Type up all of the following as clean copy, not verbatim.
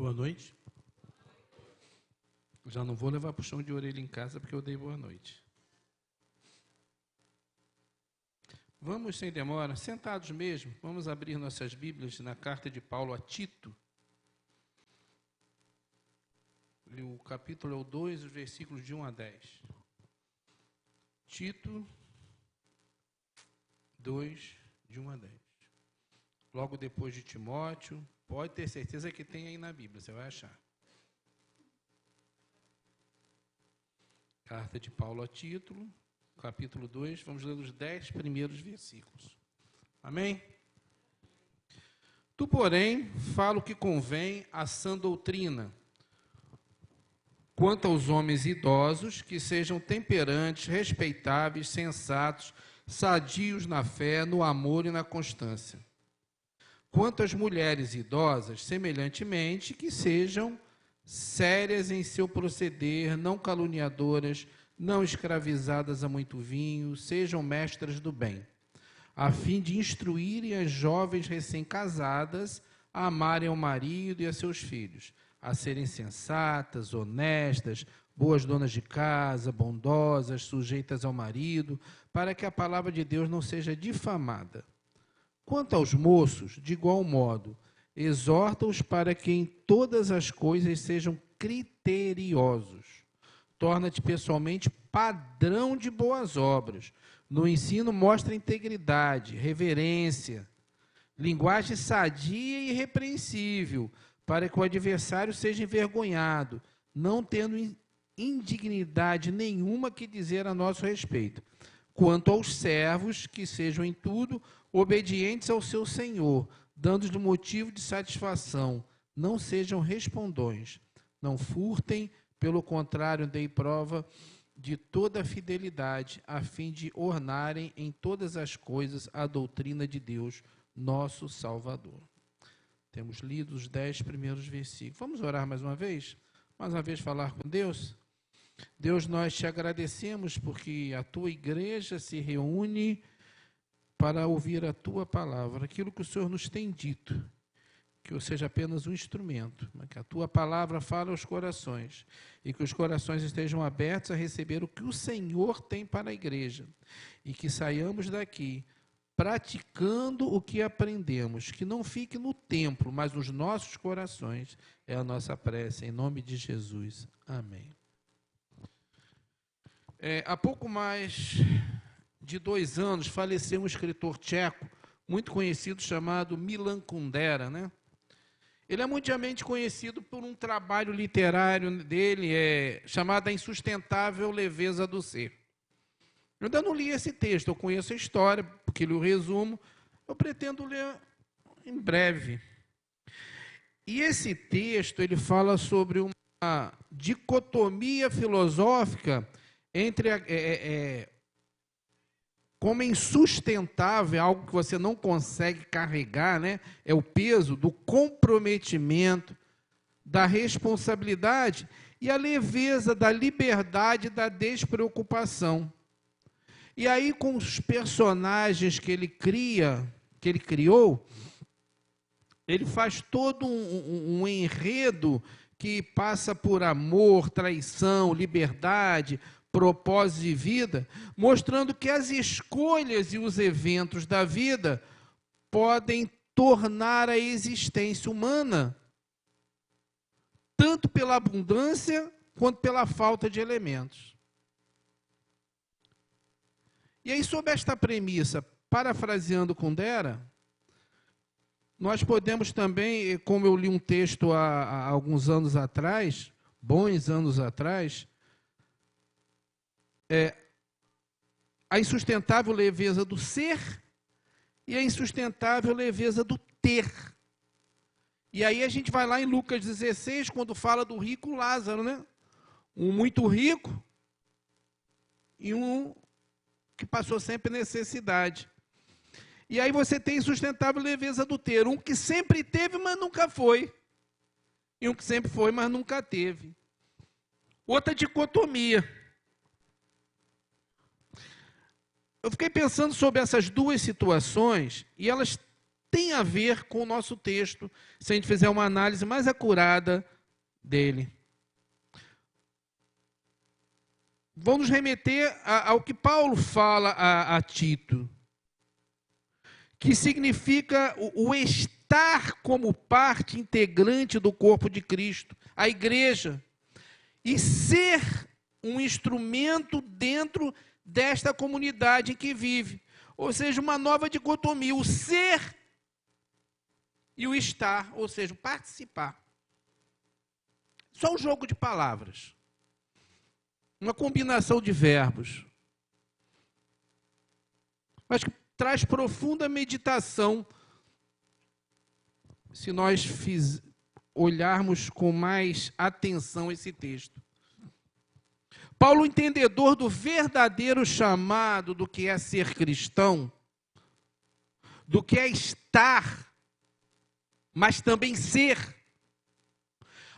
Boa noite. Já não vou levar puxão de orelha em casa porque eu dei boa noite. Vamos, sem demora, sentados mesmo, vamos abrir nossas Bíblias na carta de Paulo a Tito. O capítulo é o 2, os versículos de 1 a 10. Tito 2, de 1 a 10. Logo depois de Timóteo, pode ter certeza que tem aí na Bíblia, você vai achar. Carta de Paulo a Tito, capítulo 2, vamos ler os 10 primeiros versículos. Amém? Tu, porém, fala o que convém à sã doutrina, quanto aos homens idosos, que sejam temperantes, respeitáveis, sensatos, sadios na fé, no amor e na constância. Quanto às mulheres idosas, semelhantemente, que sejam sérias em seu proceder, não caluniadoras, não escravizadas a muito vinho, sejam mestras do bem, a fim de instruírem as jovens recém-casadas a amarem ao marido e a seus filhos, a serem sensatas, honestas, boas donas de casa, bondosas, sujeitas ao marido, para que a palavra de Deus não seja difamada. Quanto aos moços, de igual modo, exorta-os para que em todas as coisas sejam criteriosos. Torna-te pessoalmente padrão de boas obras. No ensino mostra integridade, reverência, linguagem sadia e irrepreensível, para que o adversário seja envergonhado, não tendo indignidade nenhuma que dizer a nosso respeito. Quanto aos servos, que sejam em tudo obedientes ao seu Senhor, dando-lhe motivo de satisfação, não sejam respondões, não furtem, pelo contrário, deem prova de toda a fidelidade, a fim de ornarem em todas as coisas a doutrina de Deus, nosso Salvador. Temos lido os 10 primeiros versículos. Vamos orar mais uma vez? Mais uma vez falar com Deus? Deus, nós te agradecemos porque a tua igreja se reúne para ouvir a tua palavra, aquilo que o Senhor nos tem dito, que eu seja apenas um instrumento, mas que a tua palavra fale aos corações e que os corações estejam abertos a receber o que o Senhor tem para a igreja e que saiamos daqui praticando o que aprendemos, que não fique no templo, mas nos nossos corações, é a nossa prece, em nome de Jesus. Amém. Há pouco mais de 2 anos, faleceu um escritor tcheco, muito conhecido, chamado Milan Kundera, né? Ele é mundialmente conhecido por um trabalho literário dele, chamado A Insustentável Leveza do Ser. Eu ainda não li esse texto, eu conheço a história, porque li o resumo, eu pretendo ler em breve. E esse texto, ele fala sobre uma dicotomia filosófica entre como é insustentável, algo que você não consegue carregar, né? É o peso do comprometimento, da responsabilidade e a leveza da liberdade e da despreocupação. E aí, com os personagens que ele criou, ele faz todo um enredo que passa por amor, traição, liberdade, propósito de vida, mostrando que as escolhas e os eventos da vida podem tornar a existência humana, tanto pela abundância quanto pela falta de elementos. E aí, sob esta premissa, parafraseando Kundera, nós podemos também, como eu li um texto há alguns anos atrás, bons anos atrás, a insustentável leveza do ser e a insustentável leveza do ter. E aí a gente vai lá em Lucas 16, quando fala do rico Lázaro, né? Um muito rico e um que passou sempre necessidade. E aí você tem insustentável leveza do ter, um que sempre teve, mas nunca foi, e um que sempre foi, mas nunca teve. Outra dicotomia. Eu fiquei pensando sobre essas duas situações, e elas tem a ver com o nosso texto, se a gente fizer uma análise mais acurada dele. Vamos remeter ao que Paulo fala a Tito, que significa o estar como parte integrante do corpo de Cristo, a igreja, e ser um instrumento dentro desta comunidade em que vive. Ou seja, uma nova dicotomia, o ser e o estar, ou seja, o participar. Só um jogo de palavras. Uma combinação de verbos. Mas que traz profunda meditação se nós olharmos com mais atenção esse texto. Paulo, entendedor do verdadeiro chamado do que é ser cristão, do que é estar, mas também ser.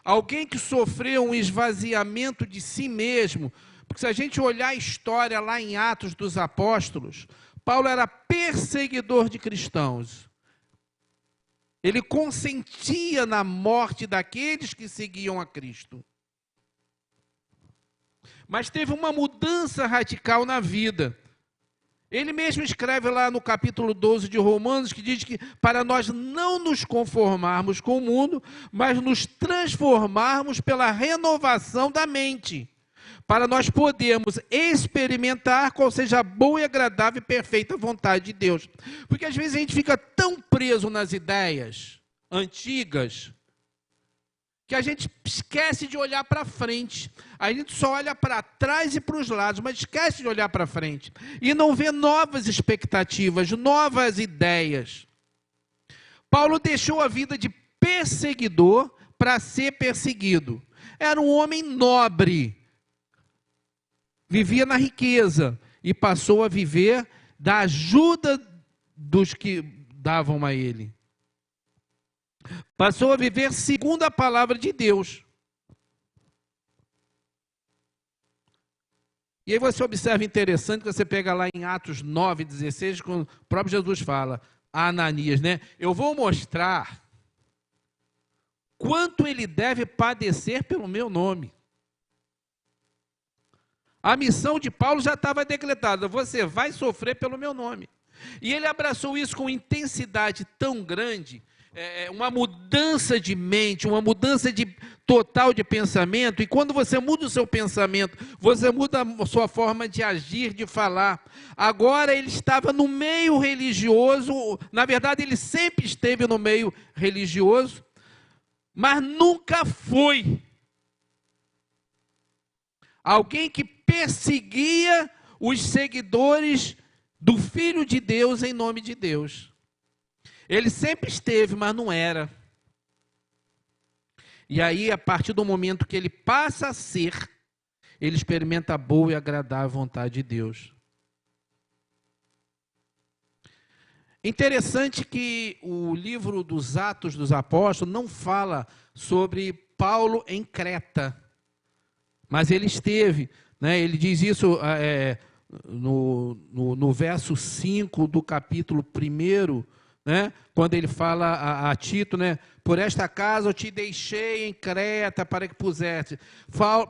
Alguém que sofreu um esvaziamento de si mesmo, porque se a gente olhar a história lá em Atos dos Apóstolos, Paulo era perseguidor de cristãos. Ele consentia na morte daqueles que seguiam a Cristo. Mas teve uma mudança radical na vida. Ele mesmo escreve lá no capítulo 12 de Romanos, que diz que para nós não nos conformarmos com o mundo, mas nos transformarmos pela renovação da mente, para nós podermos experimentar qual seja a boa e agradável e perfeita vontade de Deus. Porque às vezes a gente fica tão preso nas ideias antigas, que a gente esquece de olhar para frente. A gente só olha para trás e para os lados, mas esquece de olhar para frente. E não vê novas expectativas, novas ideias. Paulo deixou a vida de perseguidor para ser perseguido. Era um homem nobre. Vivia na riqueza e passou a viver da ajuda dos que davam a ele. Passou a viver segundo a palavra de Deus. E aí você observa interessante que você pega lá em Atos 9:16, quando o próprio Jesus fala a Ananias, né? Eu vou mostrar quanto ele deve padecer pelo meu nome. A missão de Paulo já estava decretada, você vai sofrer pelo meu nome. E ele abraçou isso com intensidade tão grande, uma mudança de mente, uma mudança total de pensamento, e quando você muda o seu pensamento, você muda a sua forma de agir, de falar. Agora ele estava no meio religioso, na verdade ele sempre esteve no meio religioso, mas nunca foi alguém que perseguia os seguidores do Filho de Deus em nome de Deus. Ele sempre esteve, mas não era. E aí, a partir do momento que ele passa a ser, ele experimenta a boa e agradável vontade de Deus. Interessante que o livro dos Atos dos Apóstolos não fala sobre Paulo em Creta, mas ele esteve, né? Ele diz isso no verso 5 do capítulo 1, né? Quando ele fala a Tito, né? Por esta causa eu te deixei em Creta para que pusesse.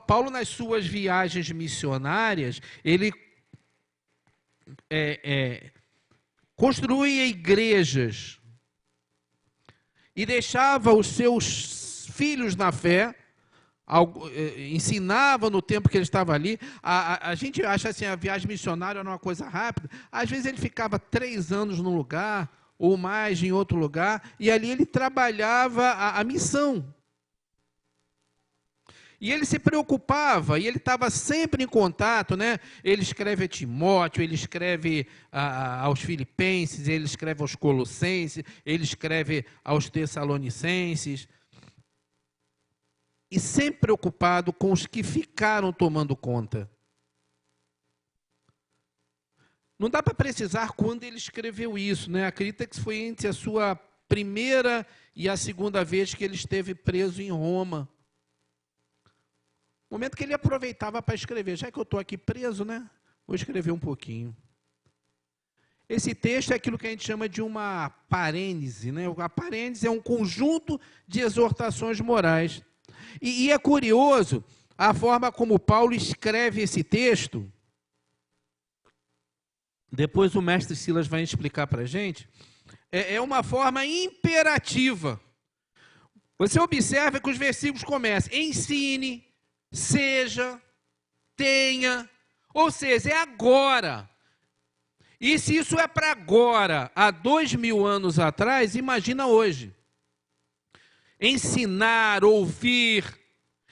Paulo, nas suas viagens missionárias, ele construía igrejas e deixava os seus filhos na fé, ensinava no tempo que ele estava ali. A gente acha assim, a viagem missionária era uma coisa rápida. Às vezes ele ficava 3 anos num lugar, ou mais em outro lugar, e ali ele trabalhava a missão. E ele se preocupava, e ele estava sempre em contato, né? Ele escreve a Timóteo, ele escreve aos Filipenses, ele escreve aos Colossenses, ele escreve aos Tessalonicenses. E sempre preocupado com os que ficaram tomando conta. Não dá para precisar quando ele escreveu isso, né? Acredita que foi entre a sua primeira e a segunda vez que ele esteve preso em Roma. Momento que ele aproveitava para escrever. Já que eu estou aqui preso, né? Vou escrever um pouquinho. Esse texto é aquilo que a gente chama de uma parênese, né? A parênese é um conjunto de exortações morais. E é curioso a forma como Paulo escreve esse texto. Depois o mestre Silas vai explicar para a gente. É uma forma imperativa. Você observa que os versículos começam: ensine, seja, tenha. Ou seja, é agora. E se isso é para agora, há 2000 anos atrás, imagina hoje. Ensinar, ouvir,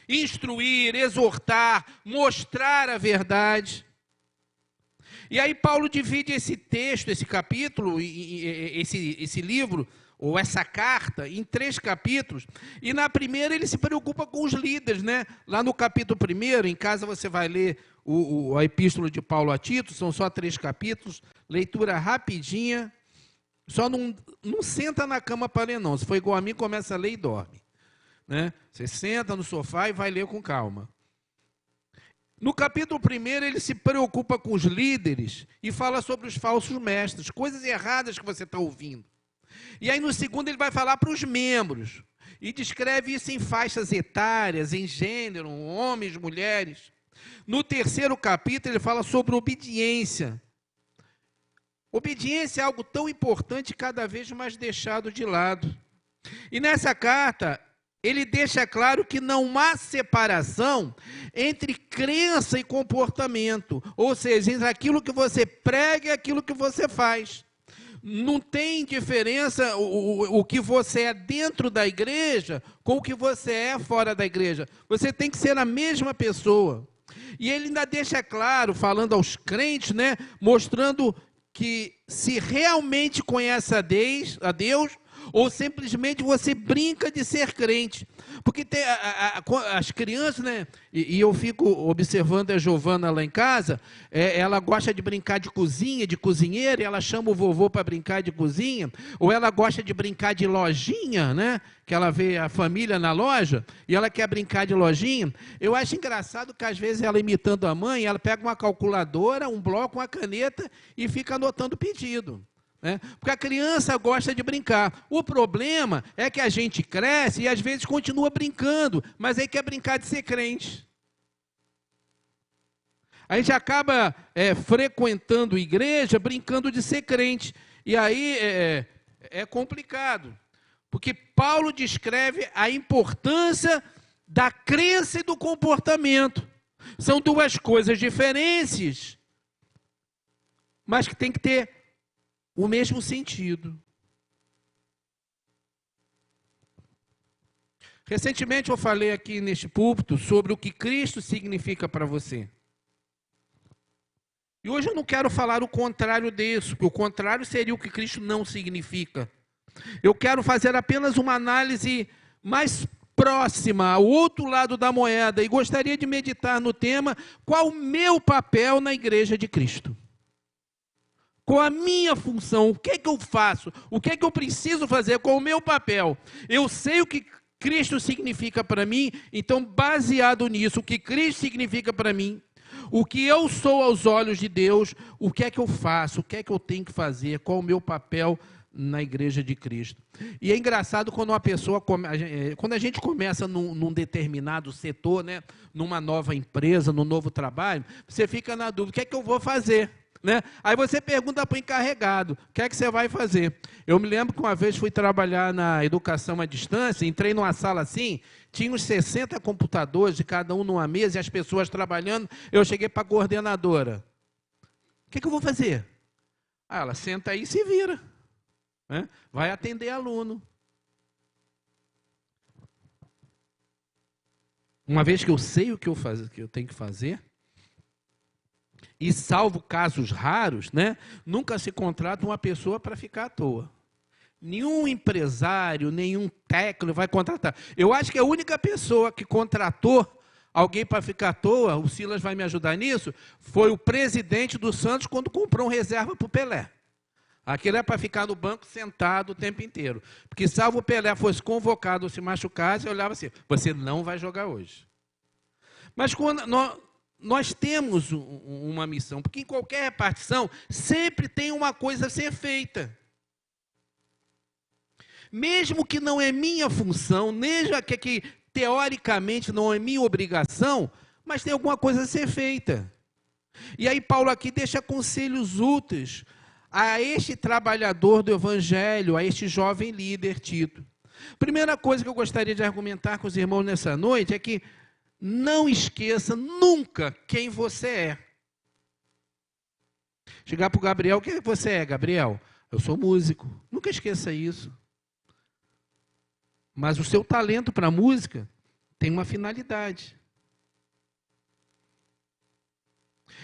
instruir, exortar, mostrar a verdade. E aí Paulo divide esse texto, esse capítulo, esse livro, ou essa carta, em 3 capítulos. E na primeira ele se preocupa com os líderes, né? Lá no capítulo 1, em casa você vai ler a epístola de Paulo a Tito, são só 3 capítulos, leitura rapidinha. Só não senta na cama para ler, não. Se for igual a mim, começa a ler e dorme, né? Você senta no sofá e vai ler com calma. No capítulo 1, ele se preocupa com os líderes e fala sobre os falsos mestres, coisas erradas que você está ouvindo. E aí no 2 ele vai falar para os membros e descreve isso em faixas etárias, em gênero, homens, mulheres. No 3º capítulo ele fala sobre obediência. Obediência é algo tão importante, cada vez mais deixado de lado. E nessa carta ele deixa claro que não há separação entre crença e comportamento, ou seja, entre aquilo que você prega e aquilo que você faz. Não tem diferença o que você é dentro da igreja com o que você é fora da igreja. Você tem que ser a mesma pessoa. E ele ainda deixa claro, falando aos crentes, né, mostrando que se realmente conhece a Deus, ou simplesmente você brinca de ser crente. Porque tem as crianças, né? E eu fico observando a Giovana lá em casa, ela gosta de brincar de cozinha, de cozinheira, e ela chama o vovô para brincar de cozinha, ou ela gosta de brincar de lojinha, né? Que ela vê a família na loja, e ela quer brincar de lojinha. Eu acho engraçado que às vezes ela imitando a mãe, ela pega uma calculadora, um bloco, uma caneta, e fica anotando o pedido. Porque a criança gosta de brincar. O problema é que a gente cresce e às vezes continua brincando, mas aí quer brincar de ser crente. A gente acaba frequentando igreja brincando de ser crente. E aí é complicado. Porque Paulo descreve a importância da crença e do comportamento. São 2 coisas diferentes, mas que tem que ter o mesmo sentido. Recentemente eu falei aqui neste púlpito sobre o que Cristo significa para você. E hoje eu não quero falar o contrário disso, porque o contrário seria o que Cristo não significa. Eu quero fazer apenas uma análise mais próxima, ao outro lado da moeda, e gostaria de meditar no tema: qual o meu papel na igreja de Cristo? Qual a minha função? O que é que eu faço? O que é que eu preciso fazer? Qual o meu papel? Eu sei o que Cristo significa para mim, então, baseado nisso, o que Cristo significa para mim, o que eu sou aos olhos de Deus, o que é que eu faço? O que é que eu tenho que fazer? Qual o meu papel na igreja de Cristo? E é engraçado quando uma pessoa, quando a gente começa num determinado setor, né, numa nova empresa, num novo trabalho, você fica na dúvida: o que é que eu vou fazer? Né? Aí você pergunta para o encarregado: o que é que você vai fazer? Eu me lembro que uma vez fui trabalhar na educação à distância, entrei numa sala assim, tinha uns 60 computadores, de cada um numa mesa, e as pessoas trabalhando. Eu cheguei para a coordenadora: o que é que eu vou fazer? Ela: senta aí e se vira, né? Vai atender aluno. Uma vez que eu sei o que eu tenho que fazer, e salvo casos raros, né, nunca se contrata uma pessoa para ficar à toa. Nenhum empresário, nenhum técnico vai contratar. Eu acho que a única pessoa que contratou alguém para ficar à toa, o Silas vai me ajudar nisso, foi o presidente do Santos quando comprou um reserva para o Pelé. Aquele é para ficar no banco sentado o tempo inteiro. Porque salvo o Pelé fosse convocado ou se machucasse, eu olhava assim: você não vai jogar hoje. Mas quando nós temos uma missão, porque em qualquer repartição sempre tem uma coisa a ser feita. Mesmo que não é minha função, mesmo que teoricamente não é minha obrigação, mas tem alguma coisa a ser feita. E aí Paulo aqui deixa conselhos úteis a este trabalhador do Evangelho, a este jovem líder Tito. Primeira coisa que eu gostaria de argumentar com os irmãos nessa noite é que não esqueça nunca quem você é. Chegar para o Gabriel, o que você é, Gabriel? Eu sou músico. Nunca esqueça isso. Mas o seu talento para a música tem uma finalidade.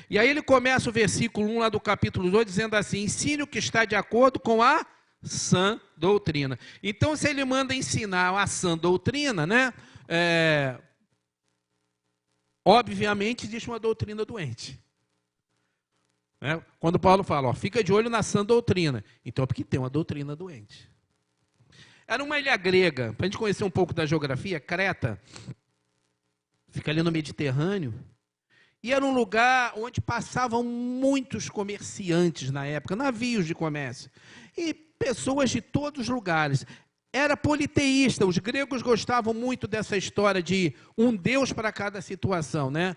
E aí ele começa o versículo 1 lá do capítulo 2 dizendo assim: ensine o que está de acordo com a sã doutrina. Então, se ele manda ensinar a sã doutrina, né? Obviamente existe uma doutrina doente. Quando Paulo fala, fica de olho na sã doutrina, então é porque tem uma doutrina doente. Era uma ilha grega, para a gente conhecer um pouco da geografia, Creta, fica ali no Mediterrâneo, e era um lugar onde passavam muitos comerciantes na época, navios de comércio, e pessoas de todos os lugares. Era politeísta, os gregos gostavam muito dessa história de um deus para cada situação, né?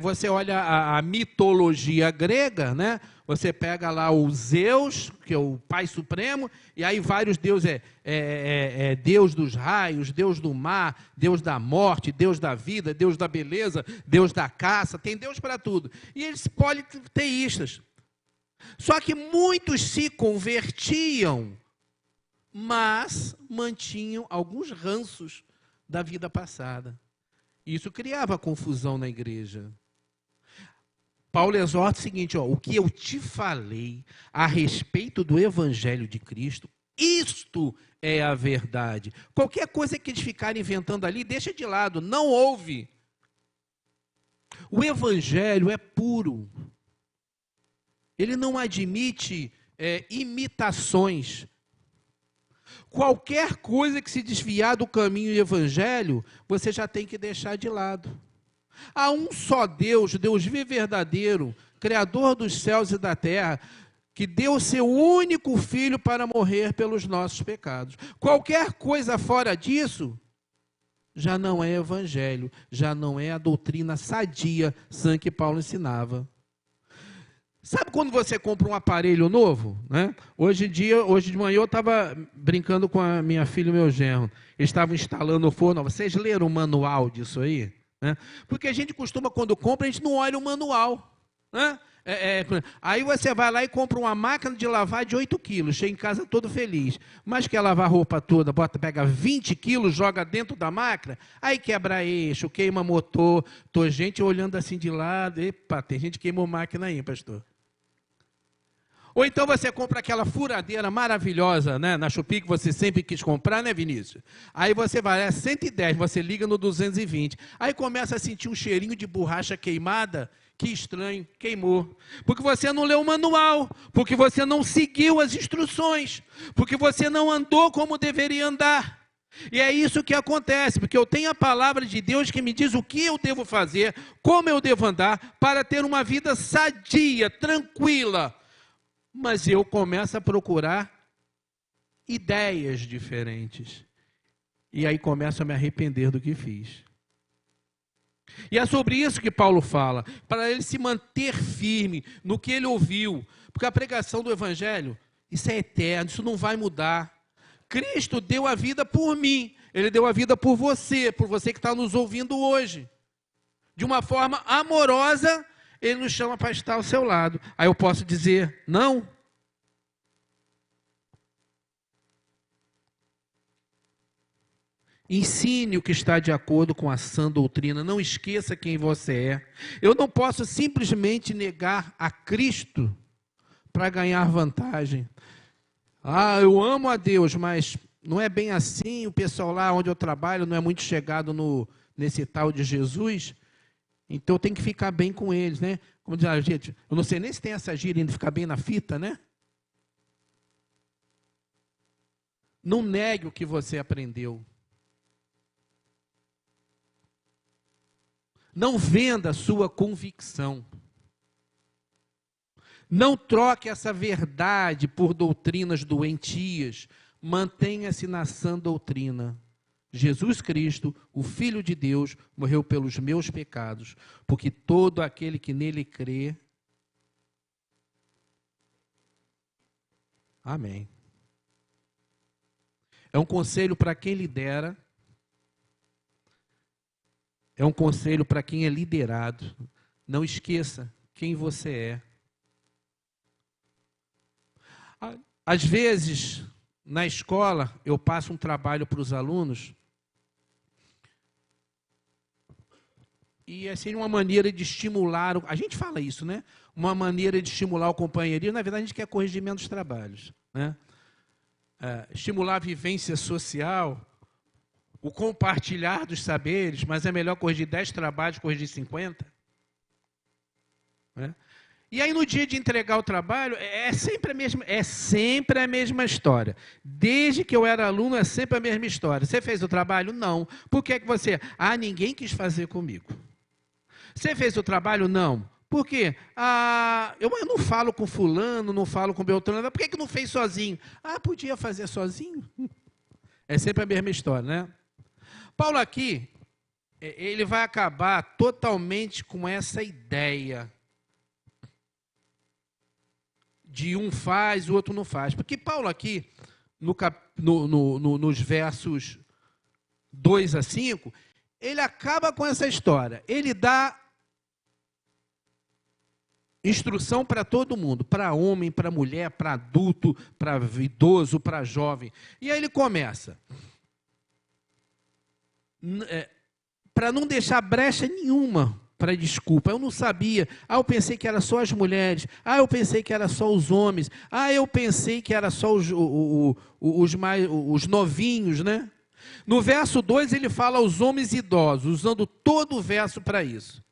Você olha a mitologia grega, né? Você pega lá o Zeus, que é o pai supremo, e aí vários deuses, Deus dos raios, Deus do mar, Deus da morte, Deus da vida, Deus da beleza, Deus da caça, tem Deus para tudo. E eles politeístas. Só que muitos se convertiam, mas mantinham alguns ranços da vida passada. Isso criava confusão na igreja. Paulo exorta o seguinte, o que eu te falei a respeito do Evangelho de Cristo, isto é a verdade. Qualquer coisa que eles ficarem inventando ali, deixa de lado, não ouve. O Evangelho é puro. Ele não admite imitações. Qualquer coisa que se desviar do caminho do Evangelho, você já tem que deixar de lado. Há um só Deus, Deus vivo e verdadeiro, Criador dos céus e da terra, que deu o seu único Filho para morrer pelos nossos pecados. Qualquer coisa fora disso, já não é Evangelho, já não é a doutrina sadia, sã que Paulo ensinava. Sabe quando você compra um aparelho novo? Né? Hoje de manhã eu estava brincando com a minha filha e meu genro. Eles estavam instalando o forno. Vocês leram o manual disso aí? Né? Porque a gente costuma, quando compra, a gente não olha o manual. Né? Aí você vai lá e compra uma máquina de lavar de 8 quilos, chega em casa todo feliz. Mas quer lavar a roupa toda, pega 20 quilos, joga dentro da máquina, aí quebra eixo, queima motor. Tô gente olhando assim de lado. Epa, tem gente que queimou máquina aí, pastor. Ou então você compra aquela furadeira maravilhosa, né, na Shopee, que você sempre quis comprar, né, Vinícius? Aí você vai, 110, você liga no 220. Aí começa a sentir um cheirinho de borracha queimada. Que estranho, queimou. Porque você não leu o manual, porque você não seguiu as instruções, porque você não andou como deveria andar. E é isso que acontece, porque eu tenho a palavra de Deus que me diz o que eu devo fazer, como eu devo andar, para ter uma vida sadia, tranquila. Mas eu começo a procurar ideias diferentes. E aí começo a me arrepender do que fiz. E é sobre isso que Paulo fala, para ele se manter firme no que ele ouviu. Porque a pregação do Evangelho, isso é eterno, isso não vai mudar. Cristo deu a vida por mim, Ele deu a vida por você que está nos ouvindo hoje. De uma forma amorosa, Ele nos chama para estar ao seu lado. Aí eu posso dizer, não? Ensine o que está de acordo com a sã doutrina. Não esqueça quem você é. Eu não posso simplesmente negar a Cristo para ganhar vantagem. Eu amo a Deus, mas não é bem assim. O pessoal lá onde eu trabalho não é muito chegado nesse tal de Jesus. Então eu tenho que ficar bem com eles, né? Como diz a gente, eu não sei nem se tem essa gíria ainda de ficar bem na fita, né? Não negue o que você aprendeu. Não venda a sua convicção. Não troque essa verdade por doutrinas doentias. Mantenha-se na sã doutrina. Jesus Cristo, o Filho de Deus, morreu pelos meus pecados, porque todo aquele que nele crê... Amém. É um conselho para quem lidera, é um conselho para quem é liderado. Não esqueça quem você é. Às vezes, na escola, eu passo um trabalho para os alunos e assim uma maneira de estimular, a gente fala isso, né? Uma maneira de estimular o companheirismo, na verdade a gente quer corrigir menos trabalhos, né? Estimular a vivência social, o compartilhar dos saberes, mas é melhor corrigir 10 trabalhos, corrigir 50, né? E aí, no dia de entregar o trabalho, é sempre a mesma história. Desde que eu era aluno, é sempre a mesma história. Você fez o trabalho? Não. Por que você... ninguém quis fazer comigo. Você fez o trabalho? Não. Por quê? Eu não falo com fulano, não falo com Beltrano. Por que não fez sozinho? Podia fazer sozinho. É sempre a mesma história, né? Paulo aqui, ele vai acabar totalmente com essa ideia de um faz, o outro não faz. Porque Paulo aqui, nos versos 2 a 5, ele acaba com essa história. Ele dá instrução para todo mundo, para homem, para mulher, para adulto, para idoso, para jovem. E aí ele começa. Para não deixar brecha nenhuma para desculpa. Eu não sabia. Eu pensei que era só as mulheres. Eu pensei que era só os homens. Eu pensei que era só os novinhos, né? No verso 2 ele fala aos homens idosos, usando todo o verso para isso.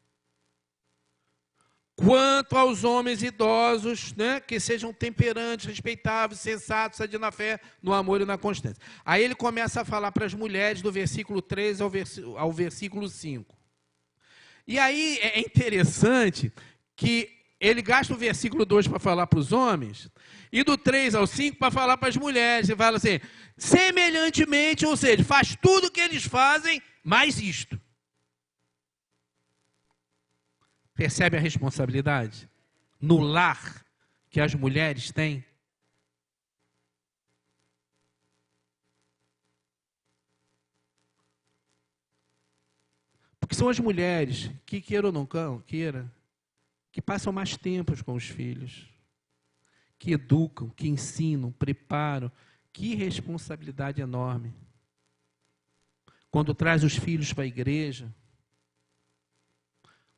Quanto aos homens idosos, né, que sejam temperantes, respeitáveis, sensatos, sadios na fé, no amor e na constância. Aí ele começa a falar para as mulheres do versículo 3 ao versículo 5. E aí é interessante que ele gasta o versículo 2 para falar para os homens, e do 3 ao 5 para falar para as mulheres. Ele fala assim, semelhantemente, ou seja, faz tudo o que eles fazem, mais isto. Percebe a responsabilidade no lar que as mulheres têm? Porque são as mulheres que, queira ou não queira, que passam mais tempo com os filhos, que educam, que ensinam, preparam. Que responsabilidade enorme. Quando traz os filhos para a igreja,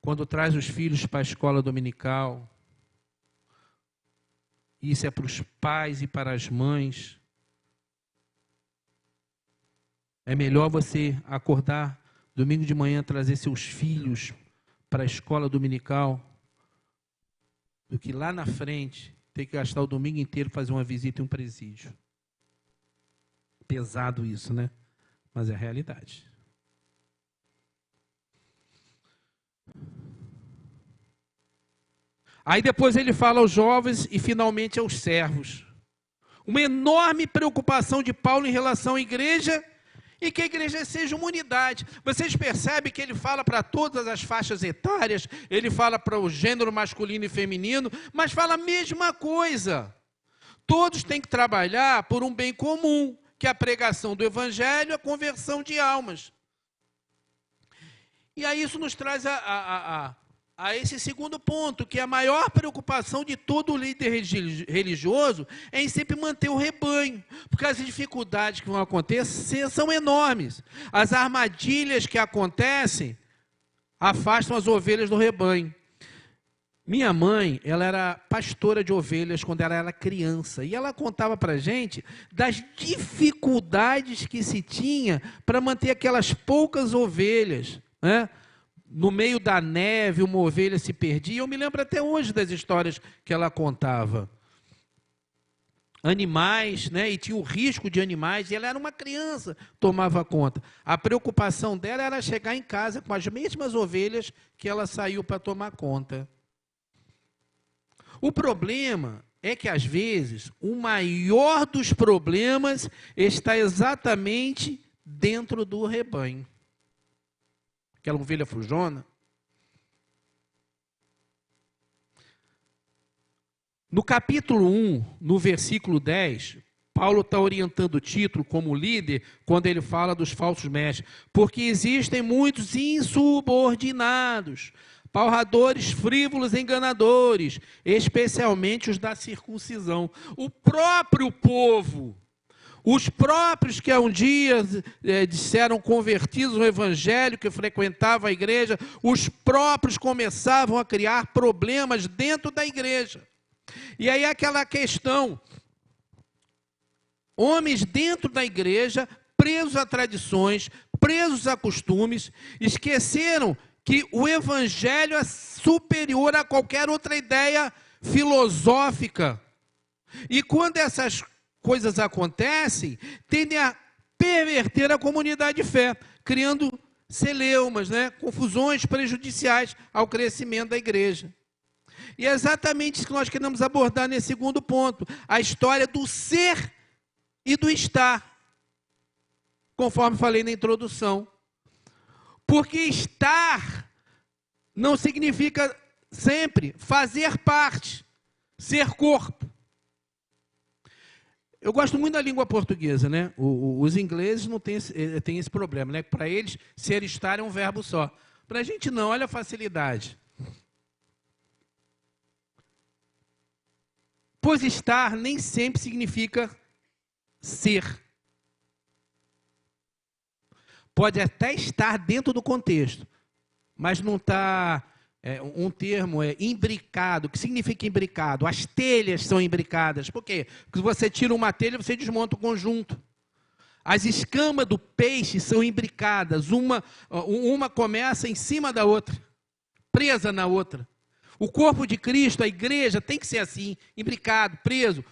quando traz os filhos para a escola dominical, isso é para os pais e para as mães. É melhor você acordar domingo de manhã, trazer seus filhos para a escola dominical, do que lá na frente ter que gastar o domingo inteiro fazer uma visita em um presídio. Pesado isso, né? Mas é a realidade. Aí depois ele fala aos jovens e finalmente aos servos. Uma enorme preocupação de Paulo em relação à igreja e que a igreja seja uma unidade. Vocês percebem que ele fala para todas as faixas etárias, ele fala para o gênero masculino e feminino, mas fala a mesma coisa. Todos têm que trabalhar por um bem comum, que é a pregação do evangelho e a conversão de almas. E aí isso nos traz a esse segundo ponto, que é a maior preocupação de todo líder religioso é em sempre manter o rebanho, porque as dificuldades que vão acontecer são enormes. As armadilhas que acontecem afastam as ovelhas do rebanho. Minha mãe, ela era pastora de ovelhas quando ela era criança, e ela contava para a gente das dificuldades que se tinha para manter aquelas poucas ovelhas, né? No meio da neve, uma ovelha se perdia. Eu me lembro até hoje das histórias que ela contava. animais, né? E tinha o risco de animais, e ela era uma criança, tomava conta. A preocupação dela era chegar em casa com as mesmas ovelhas que ela saiu para tomar conta. O problema é que, às vezes, o maior dos problemas está exatamente dentro do rebanho. Aquela ovelha fujona. No capítulo 1, no versículo 10, Paulo está orientando o Tito como líder quando ele fala dos falsos mestres. Porque existem muitos insubordinados, palradores, frívolos, enganadores, especialmente os da circuncisão. O próprio povo, os próprios que um dia disseram convertidos ao evangelho, que frequentavam a igreja, os próprios começavam a criar problemas dentro da igreja. E aí aquela questão, homens dentro da igreja, presos a tradições, presos a costumes, esqueceram que o evangelho é superior a qualquer outra ideia filosófica. E quando essas coisas acontecem, tendem a perverter a comunidade de fé, criando celeumas, né, confusões prejudiciais ao crescimento da igreja. E é exatamente isso que nós queremos abordar nesse segundo ponto, a história do ser e do estar, conforme falei na introdução. Porque estar não significa sempre fazer parte, ser corpo. Eu gosto muito da língua portuguesa, né? Os ingleses não têm esse problema, né? Para eles, ser e estar é um verbo só. Para a gente não, olha a facilidade. Pois estar nem sempre significa ser. Pode até estar dentro do contexto, mas não está, um termo imbricado. O que significa imbricado? As telhas são imbricadas. Por quê? Porque se você tira uma telha, você desmonta o conjunto. As escamas do peixe são imbricadas. Uma começa em cima da outra, presa na outra. O corpo de Cristo, a igreja, tem que ser assim, imbricado, preso.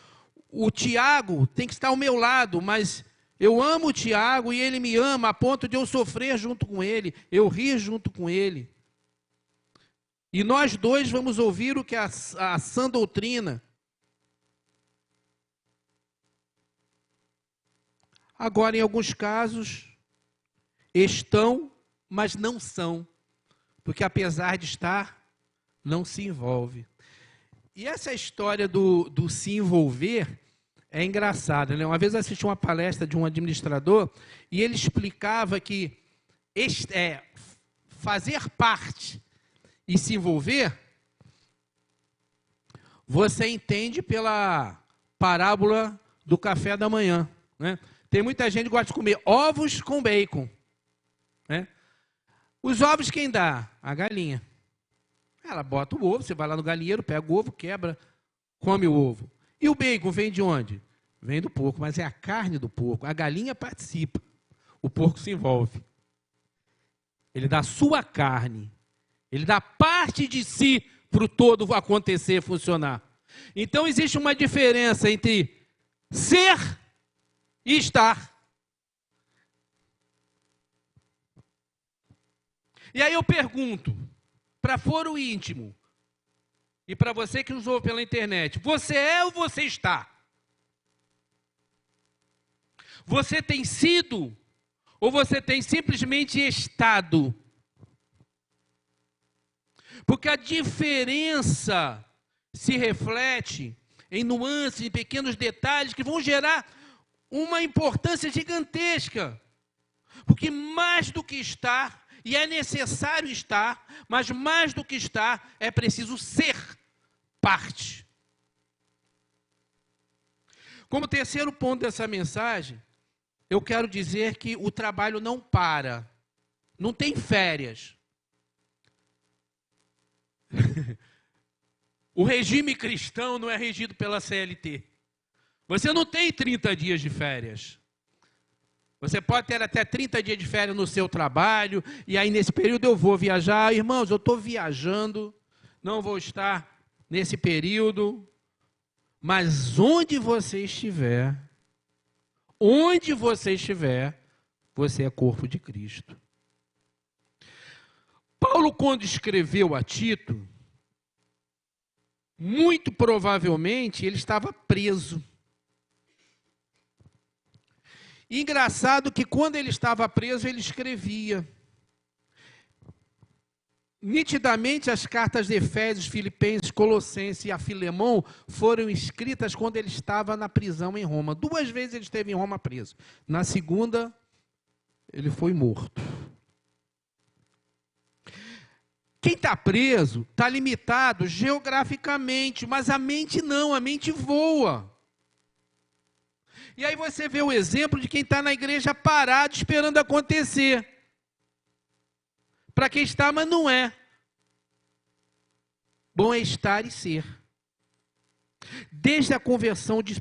O Tiago tem que estar ao meu lado, mas eu amo o Tiago e ele me ama a ponto de eu sofrer junto com ele, eu rir junto com ele. E nós dois vamos ouvir o que a sã doutrina. Agora, em alguns casos, estão, mas não são. Porque apesar de estar, não se envolve. E essa história do se envolver é engraçada, né? Uma vez eu assisti uma palestra de um administrador e ele explicava que fazer parte e se envolver, você entende pela parábola do café da manhã, né? Tem muita gente que gosta de comer ovos com bacon, né? Os ovos quem dá? A galinha. Ela bota o ovo, você vai lá no galinheiro, pega o ovo, quebra, come o ovo. E o bacon vem de onde? Vem do porco, mas é a carne do porco. A galinha participa, o porco se envolve. Ele dá a sua carne, ele dá parte de si para o todo acontecer, funcionar. Então existe uma diferença entre ser e estar. E aí eu pergunto, para foro íntimo, e para você que nos ouve pela internet, você é ou você está? Você tem sido ou você tem simplesmente estado? Porque a diferença se reflete em nuances, em pequenos detalhes que vão gerar uma importância gigantesca. Porque mais do que estar, e é necessário estar, mas mais do que estar, é preciso ser parte. Como terceiro ponto dessa mensagem, eu quero dizer que o trabalho não para, não tem férias. O regime cristão não é regido pela CLT. Você não tem 30 dias de férias. Você pode ter até 30 dias de férias no seu trabalho, e aí nesse período eu vou viajar. Irmãos, eu estou viajando, não vou estar nesse período. Mas onde você estiver, você é corpo de Cristo. Paulo, quando escreveu a Tito, muito provavelmente ele estava preso. Engraçado que quando ele estava preso, ele escrevia. Nitidamente, as cartas de Efésios, Filipenses, Colossenses e a Filemão foram escritas quando ele estava na prisão em Roma. 2 vezes ele esteve em Roma preso. Na segunda, ele foi morto. Quem está preso está limitado geograficamente, mas a mente não, a mente voa. E aí você vê o exemplo de quem está na igreja parado, esperando acontecer. Para quem está, mas não é. Bom é estar e ser. Desde a conversão de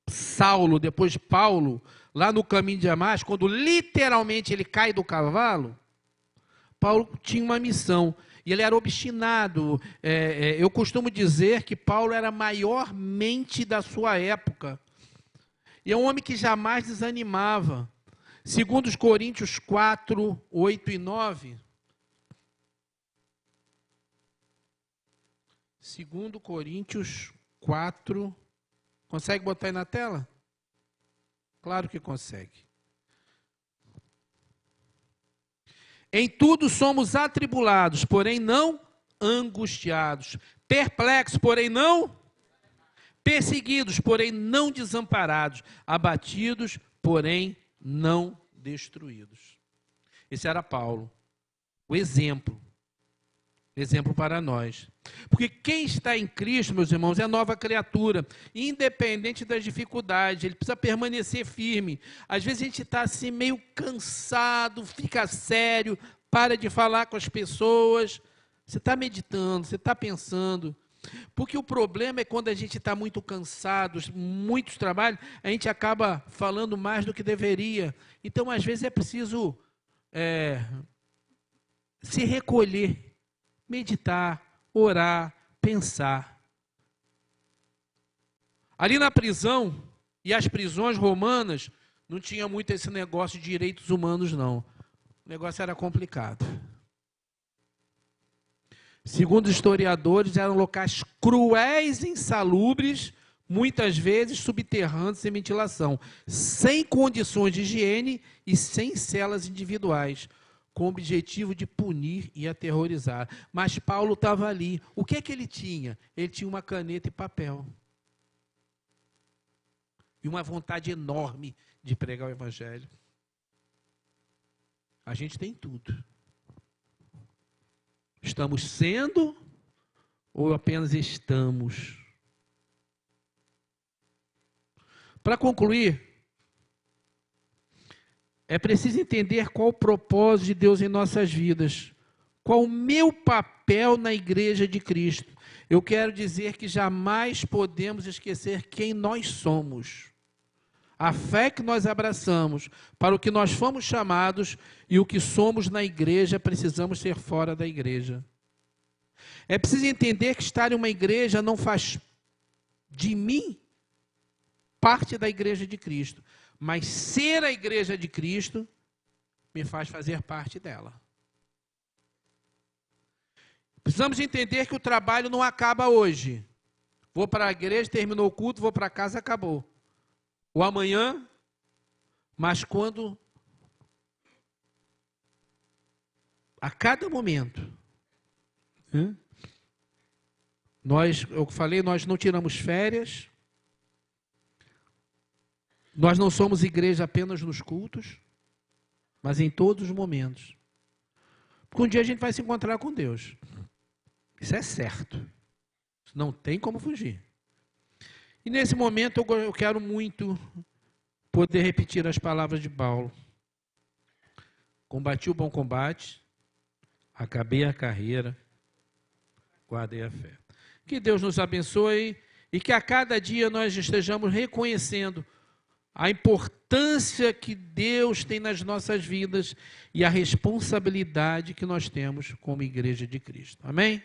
Saulo, depois de Paulo, lá no caminho de Damasco, quando literalmente ele cai do cavalo, Paulo tinha uma missão. E ele era obstinado. Eu costumo dizer que Paulo era a maior mente da sua época. E é um homem que jamais desanimava. Segundo os Coríntios 4, 8 e 9. Segundo Coríntios 4. Consegue botar aí na tela? Claro que consegue. Em tudo somos atribulados, porém não angustiados. Perplexos, porém não perseguidos, porém não desamparados. Abatidos, porém não destruídos. Esse era Paulo. O exemplo. Exemplo para nós. Porque quem está em Cristo, meus irmãos, é nova criatura. Independente das dificuldades, ele precisa permanecer firme. Às vezes a gente está assim meio cansado, fica sério, para de falar com as pessoas. Você está meditando, você está pensando. Porque o problema é quando a gente está muito cansado, muitos trabalhos, a gente acaba falando mais do que deveria. Então, às vezes é preciso se recolher. Meditar, orar, pensar. Ali na prisão, e as prisões romanas, não tinha muito esse negócio de direitos humanos, não. O negócio era complicado. Segundo os historiadores, eram locais cruéis e insalubres, muitas vezes subterrâneos sem ventilação, sem condições de higiene e sem celas individuais, com o objetivo de punir e aterrorizar. Mas Paulo estava ali. O que é que ele tinha? Ele tinha uma caneta e papel. E uma vontade enorme de pregar o Evangelho. A gente tem tudo. Estamos sendo ou apenas estamos? Para concluir, é preciso entender qual o propósito de Deus em nossas vidas. Qual o meu papel na igreja de Cristo. Eu quero dizer que jamais podemos esquecer quem nós somos. A fé que nós abraçamos, para o que nós fomos chamados e o que somos na igreja, precisamos ser fora da igreja. É preciso entender que estar em uma igreja não faz de mim parte da igreja de Cristo. Mas ser a igreja de Cristo me faz fazer parte dela. Precisamos entender que o trabalho não acaba hoje. Vou para a igreja, terminou o culto, vou para casa, acabou. Ou amanhã, mas quando, a cada momento, eu falei, nós não tiramos férias. Nós não somos igreja apenas nos cultos, mas em todos os momentos. Porque um dia a gente vai se encontrar com Deus. Isso é certo. Não tem como fugir. E nesse momento eu quero muito poder repetir as palavras de Paulo. Combati o bom combate, acabei a carreira, guardei a fé. Que Deus nos abençoe e que a cada dia nós estejamos reconhecendo a importância que Deus tem nas nossas vidas e a responsabilidade que nós temos como igreja de Cristo. Amém?